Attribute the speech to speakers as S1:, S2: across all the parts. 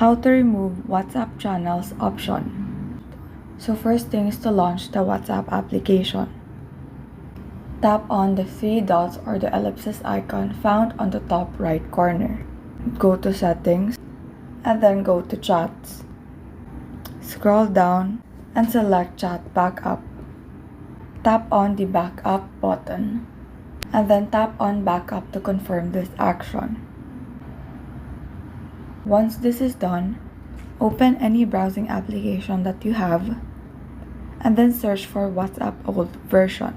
S1: How to remove WhatsApp channels option. So first thing is to launch the WhatsApp application. Tap on the three dots or the ellipsis icon found on the top right corner. Go to settings and then go to chats. Scroll down and select chat backup. Tap on the backup button and then tap on backup to confirm this action. Once this is done, open any browsing application that you have and then search for WhatsApp old version.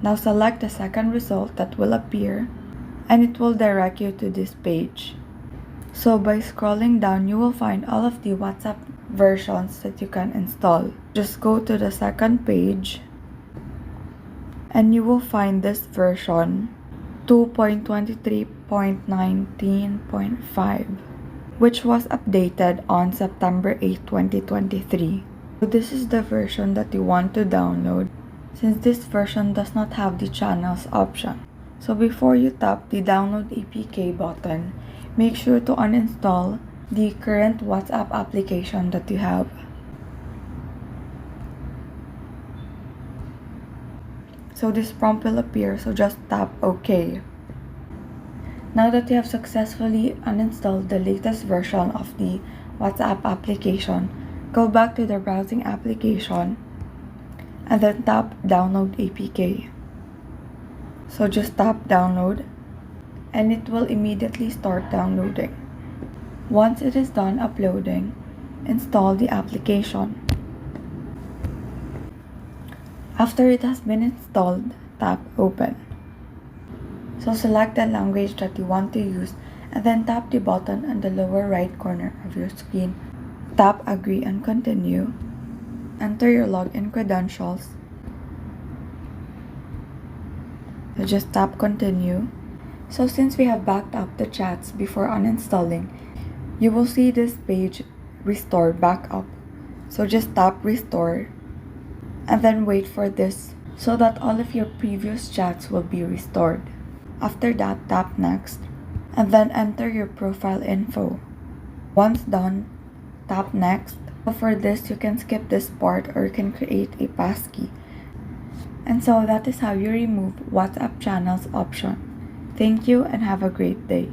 S1: Now select the second result that will appear and it will direct you to this page. So by scrolling down, you will find all of the WhatsApp versions that you can install. Just go to the second page and you will find this version 2.23.19.5, which was updated on September 8, 2023. So this is the version that you want to download since this version does not have the channels option. So before you tap the download APK button, make sure to uninstall the current WhatsApp application that you have. So this prompt will appear, so just tap OK. Now that you have successfully uninstalled the latest version of the WhatsApp application, go back to the browsing application and then tap Download APK. So just tap Download and it will immediately start downloading. Once it is done uploading, install the application. After it has been installed, tap Open. So select the language that you want to use and then tap the button on the lower right corner of your screen. Tap Agree and Continue. Enter your login credentials. So just tap Continue. So since we have backed up the chats before uninstalling, you will see this page Restore Backup. So just tap Restore and then wait for this so that all of your previous chats will be restored. After that, tap Next and then enter your profile info. Once done, tap Next. For this, you can skip this part or you can create a passkey. And so that is how you remove WhatsApp channels option. Thank you and have a great day.